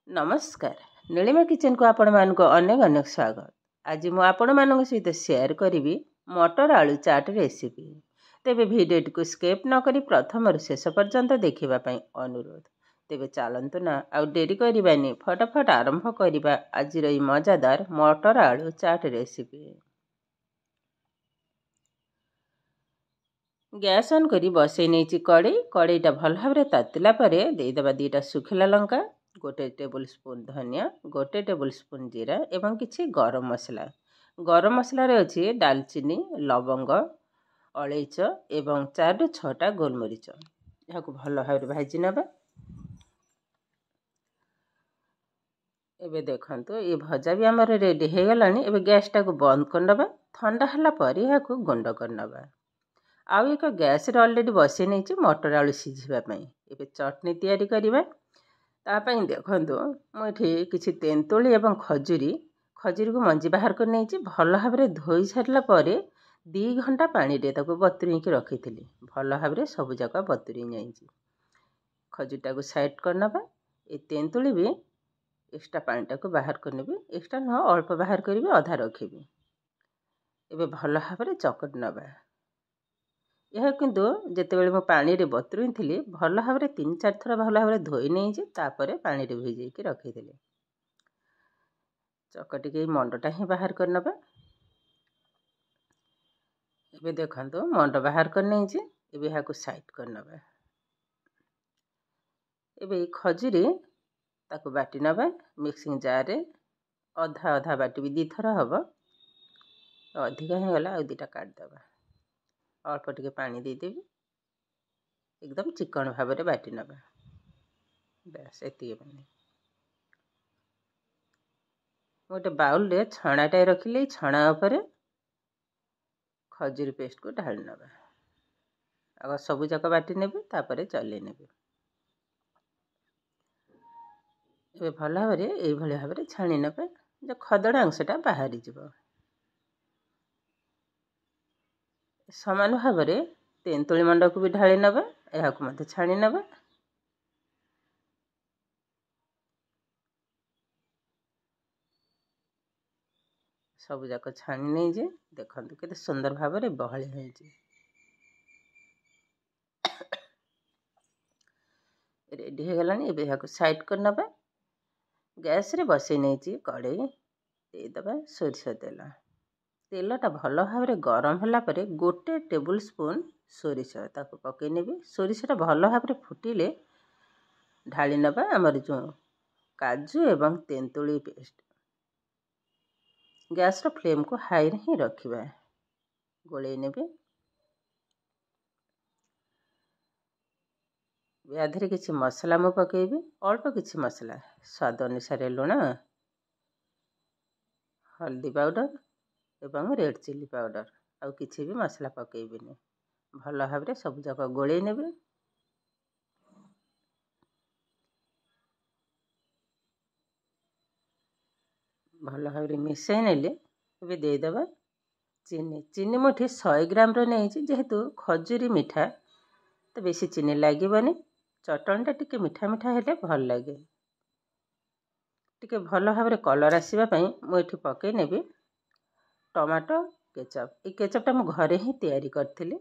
नमस्कार नीलिमा किचन को आपण मानक अनेक अनेक स्वागत। आज मु आपण मानक सहित शेयर करी मटर आलू चाट रेसिपी। तेबे भिडियो को स्किप न करी प्रथम शेष पर्यंत देखिबा अनुरोध। तेबे चलंतु ना आउ डेरी करिबानी फटाफट आरंभ करिबा आज मजादार मटर आलू चाट रेसिपी। गैस ऑन करी बसई नहीं कड़ईटा भल भाव तातिला परे देदेबा 2टा सुखिला लंका, 1 टेबुल स्पून धनिया, 1 टेबुल स्पून जीरा एवं किछि गरम मसला। गरम मसला रे अछि दालचीनी, लवंग, अलैच एवं 4 ରୁ 6टा गोलमरीच। यहाँ भल भाव भाजी नबा। एबे देखंतु ये भजा भी हमर रेडी हे गलानी। एबे गैस टा को बंद कर नबा। ठंडा हला परे यहाँ गुंड कर नबा। आउ एक गैस रे ऑलरेडी बसई नहीं मटर आलू सिझिबा पई। एबे चटनी तैयारी करिबा। तापाई देखंतु मु एठी किछि तेंतुली एवं खजूरी को मंजी बाहर कर नहीं भल भाव धोई सारला परे 2 घंटा पानी रे ताको बतुरी के रखिथिली। भल भाव सब जाक बतुरी जाइछि। खजूरटा को साइड कर नबा। ए तेंतुली भी एक्स्ट्रा पानीटा को बाहर कर नेबी। एक्स्ट्रा न अल्प बाहर करिबी, आधा रखिबी। एबे भल भाव चकट नबा। यह किंतु जेतेबेले मो पानी रे बतुरी थिली भल भाव 3-4 थर भल भाव धोई नहीं तापरे पानी रे भिजै के रखिथिली। चकटी के मंडटा ही बाहर कर नबा। एबे देखंतु मंड बाहर कर नहीं एबे यहाँ को साइड कर नबा। एबे खजूरी ताको बाटी नबा मिक्सिंग जार रे। अधा अधा बाटी भी 2 थर हबो। अधिका हे गला आ 2टा काट दबा। अल्प टिके पानी दे देबी। एकदम चिकन भाव रे बाटी नबा। बस एति बने। गोटे बाउल रे छणाटा रखिले छणा ऊपर खजूरी पेस्ट को ढाल नबा। आग सब जाक बाटी नेबे तापरे चले नेबे। एबे भल भाव रे एई भली भाव रे छाणी नेबे जे खदड़ा अंशटा बाहरी जिवो। समान भाव रे तेंतुली मंड को भी ढाली नबा। एहा को मते छाणी नबा। सब जाक छाणी नहीं जे देखंतु केते सुंदर भाव रे बहली होइछि। रेडी हे गलानी। एबे यहाँ को साइड कर नबा। गैस रे बसई नहीं कड़ई दे दबा सोरिष तेल। तेलटा भल भाव गरम होला परे 1 टेबुल स्पून सोरिष ताको पकई नेबी। सोरिषटा भल भाव फुटिले ढाली नबा हमर जो काजू एवं तेंतुली पेस्ट। गैस रो फ्लेम को हाई रे ही रखिबा। गोले नेबे। याधरे किछि मसला मु पकेबी। अल्प किछि मसला स्वाद अनुसार लुण, हल्दी पाउडर एवं रेड चिली पाउडर आउ किछि भी मसला पकेबिनी। भल भाव सब जाक गोले नेबे। भल भाव मिसई नेले एबे दे दबा चीनी। चीनी मुठी 100 ग्राम रो नहीं जेहेतु खजूरी मीठा तो बेसी चीनी लागबनी। चटणीटा टिके मीठा मीठा हेले भल लागे। टिके भल भाव कलर आसीबा पई मु एठी पकई नेबी टमाटो केचप। ए केचपटा मु घरे ही तैयारी करथिली।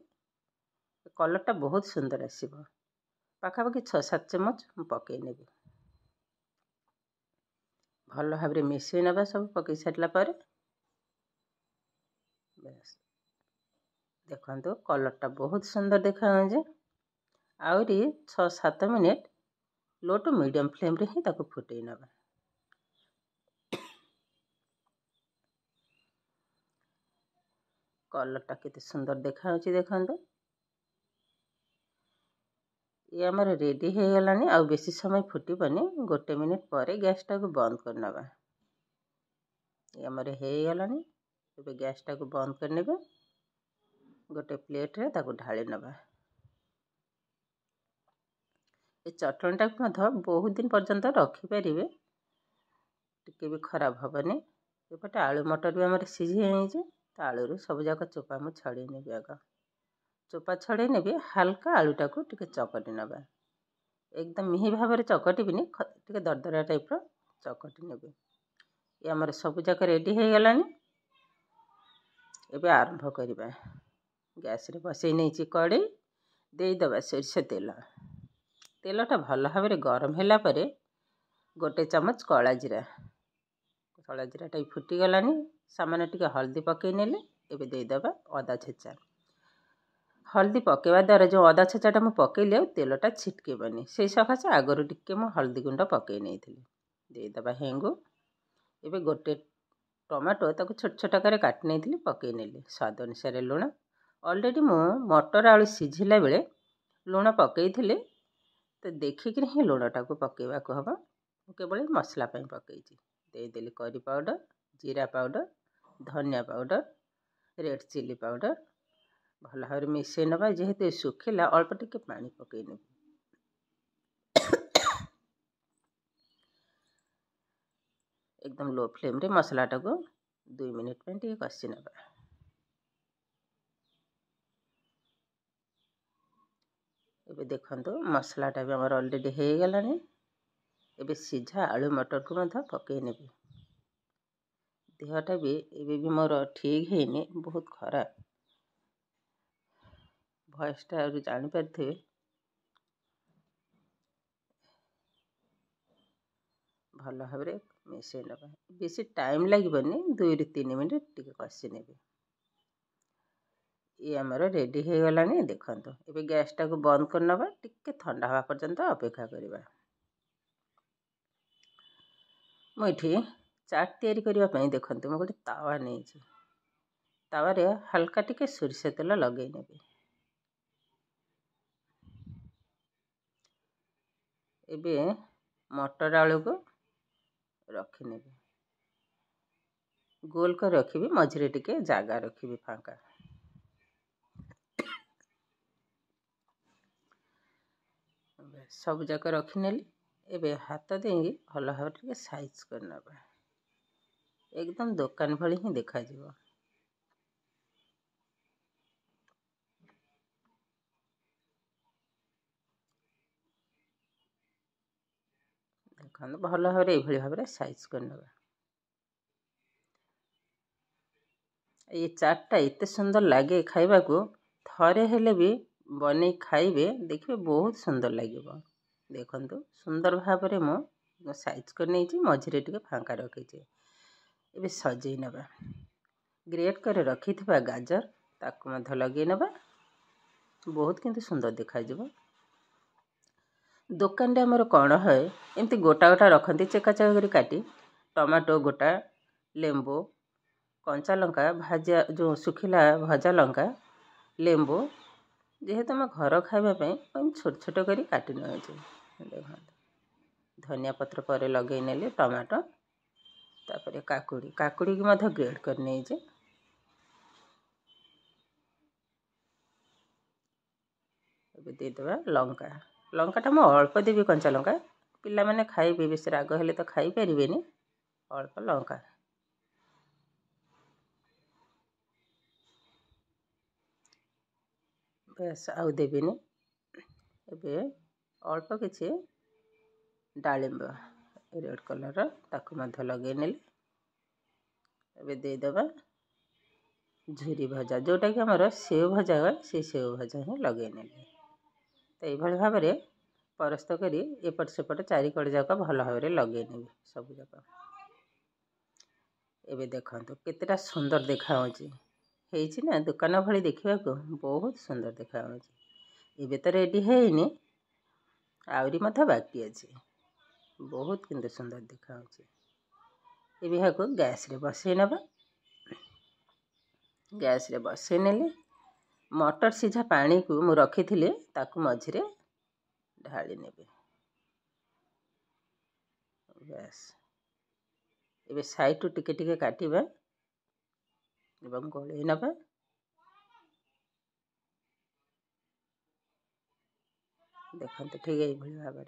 कलरटा बहुत सुंदर आसीबो। पाखापाखि 6-7 चम्मच मु पकई नेबी। भल भाव मिसई नबा सब पकई सारला परे। बस देखंतु कलरटा बहुत सुंदर देखा जे। आउरी 6-7 minute low to medium flame रे ही ताको फुटई नबा। कलरटा केते सुंदर देखा होची देखंतु। ये हमर रेडी हे गलानी। आउ बेसी समय फुटीबनी। 1 मिनिट परे गैस टा को बंद कर नबा। ये हमर हे गलानी। एबे गैस टा को बंद कर नेबे। गोटे प्लेट रे ताको ढाली नबा। ए चटणीटा को बहुत दिन पर्यंत रखी परिबे। टिके भी खराब हबनी। एपटे आलू मटर भी हमर सिझी जाइछे। त आलू रो सब जाक चोपा मु छड़े नेबी। आगा चोपा छड़े नेबी। हल्का आलूटा को टिके चकटी नबा। एकदम मिहि भाव में चकटिबिनी टे दरदरा टाइप चकटी नेबे। ये आमर सबुजाक रेडी हो गलानी। एबे आरंभ करवा। गैस रे बसई नहीं कड़े देदबा सोरिष तेल। तेलटा भल भाव में गरम होला परे गोटे चामच कला जीराटा फुटी गलानी। सामान्य टिके हल्दी पकई नेले। एबे देदबा अदा छेचा। हल्दी पकेवा द्वारा जो अदा छेचाटा मु पकईली तेलटा छिटकेबनी से सकाशे आगरू टिके मु हल्दी गुंड पकई नहीं देदबा हेंगु। एबे गोटे टमाटो ताको छोट छोट आकार काटी नहीं पकई नेली। स्वाद अनुसार लुण। ऑलरेडी मु मटर आलू सिझिला बेले लुण पकई थिले तो देखिक ही लुणटा को पकेवा को हबो। केवल मसला पई पकईची। देदेली करी पाउडर, जीरा पाउडर, धनिया पाउडर, रेड चिली पाउडर भल भाव मिसई नबा। जेहेतु सुखिला अल्प टिके पानी पकई नेबी। एकदम लो फ्लेम रे मसलाटा को 2 मिनिट पे टिके कसी नबा। एबे देखंतु मसलाटा भी हमर ऑलरेडी हो गलानी। एबे सिझा आलू मटर को मधा पकई नेबी। देहटा भी एबे भी मोर ठीक हैनी, बहुत खराब। भॉइसटा जानी पारथिबे। भल भाव में मिसई नबा। बेसी टाइम लगबनी 2 ରୁ 3 मिनिट टिके कसी नेबी। ये आमर रेडी हो गलानी। देखंतु एबे गैसटा को बंद कर नबा। टिके ठंडा हवा पर्यंत अपेक्षा करबा। मुठी चाट तैयारी करबा पई देखंतु मु गोटे तावा नेछि। तावा रे हल्का टिके सोरिष तेल लगई नेबी। एबे मटर आलू को रखी नेबी। गोल कर रखिबी, मझिरे टिके जागा रखिबी फांका। सब जाक रखी नेली। एबे हाथ देंगी भल भाव टिके साइज कर नबा। एकदम दुकान भली ही देखा जीवो। देखंतु भल भाव रे एभली भाव रे साइज कर नबा। ये चाटटा एते सुंदर लगे खाइबा को। थरे हेले भी बने खाइबे देखिए बहुत सुंदर लगे। देखंतु सुंदर भाव में मु साइज कर नहीं मझिरे टिके फांका रखी। एबे सजई नबा। ग्रेट कर रखी थिबा गाजर ताको मध लगे नबा। बहुत किंतु सुंदर देखा जीवो। दुकान रे हमर कोण है एमती गोटा गोटा रखंती चेका चेका करी काटी। टमाटो गोटा, लेंबू, कंचा लंका भाजा जो सुखिला भजा लंका, लेंबू जेहेतु आम घर खाइबा छोट छोट करी काटी नउचे। धनिया पत्र पर लगे नेले। टमाटो तापर काकुड़ी काकुड़ी की मध ग्रेड कर नहींचे। देदबा लंका। लंकाटा मु अल्प देवी कंचा लंका। पिला माने खाइबे बेस राग हेले तो खाई परिबेनी। अल्प लंका। बेस आउ देबीनी। एबे अल्प किछि डालिंब रेड कलर ताकु मध्य लगे नेले। एबे देदबा झुरी भजा जोटा कि हमर सेव भजा है से सेव भजा ही लगे नेले। तो ये भाव में परस्त करी एपट सेपट चारिकड़ जाक भल भाव में लगे नेबी सब जाक। एबे देखंतु केतेटा सुंदर देखा होची ना दुकान भली देखा को बहुत सुंदर देखा होची। एबे तो रेडी हैनी आउरी मथा बाकी अछि। बहुत किंतु सुंदर देखा होची। एबे हाको गैस रे बसई नबा। गैस रे बसई नेले। मटर सिझा पानी को मु रखी थिले ताकु मझिरे ढाली नेबे। बस एबे साइड टिके टिके काटिबा एवं गोले नबा। देखंतु ठीक है भली भाव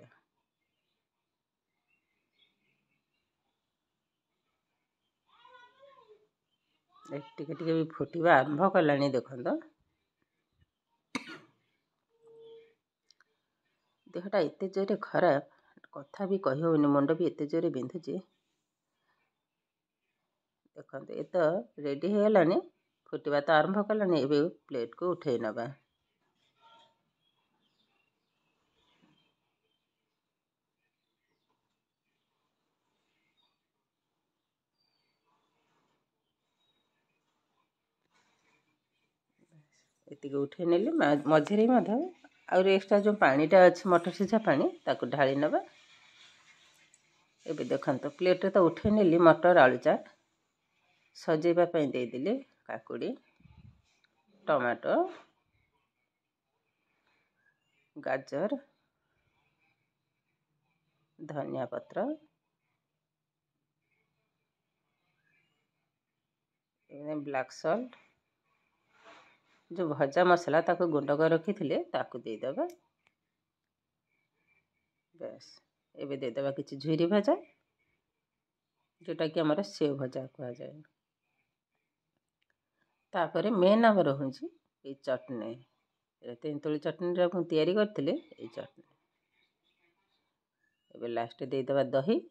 में टिके टिके भी फुटिबा आरंभ कलानी। देखंतु देहटा एते जोरे खराब कथा भी कही होनी मुंड भी एते जोरे बिंधुची। देखो ये तो रेडी हो गलानी फुटवा तो आरंभ कलानी। एबे प्लेट को उठे नबा। एतिक उठे नेली मझे आउर एक्स्ट्रा जो पानीटा अच्छे मटर सीझा पानी ताकू ढाली नबा। एबे देखंतो प्लेट तो उठे नेली मटर आलू चाट सजेबा पई दे दिले काकुड़ी टमाटो गाजर धनिया पत्र ब्लैक सॉल्ट जो भजा मसला ताको गुंड कर रखी थिले ताको दे दबा। बस एबे दे दबा किछि झुरी भजा जोटा कि हमर सेव भजा कहा जाए। तापरे मेन आमर होउची ए चटनी तेंतुली चटनी रा को तयारी करथिले ए चटनी। एबे लास्ट दे दबा दही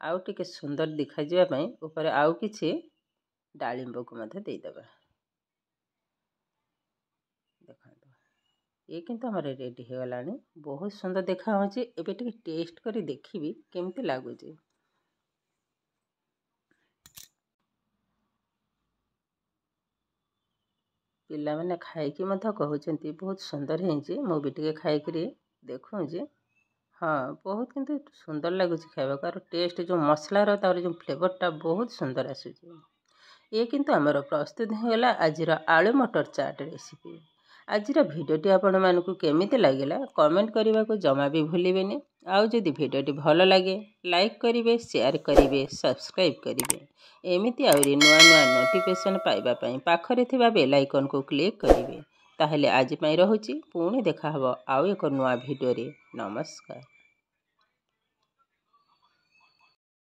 आउ टिके सुंदर दिखा जिबा पई ऊपर आउ किछि डालिंब को मधे दे दबा। देखंतो ये किंतु हमर रेडी हो गलानी बहुत सुंदर देखा होची। एबे टिके टेस्ट करी देखिबी केमती लागुची। पिला मैंने खाई मत कहते बहुत सुंदर है। मु भी टे खाई देखूँ हाँ बहुत किंतु सुंदर लगुच खावा और टेस्ट जो मसलार तार जो फ्लेवरटा बहुत सुंदर आसूँ। ये किंतु आमर प्रस्तुत होगा आज आलू मटर चाट रेसिपी। आज भिडियोटी आपण मानकु केमिति लागिला कमेंट करने को जमा भी भूलिबेनी। आउ जदि भिडियोटी भल लगे लाइक करिवे शेयर करिवे सब्सक्राइब करिवे। एमिति आउरी नुआ नुआ नोटिफिकेशन पाइबा पई पाखरे थिबा बेल आइकन को क्लिक करिवे। ताहले आज पई रहुची पुणी देखा हबो आउ एक नुआ भिडियो रे। नमस्कार।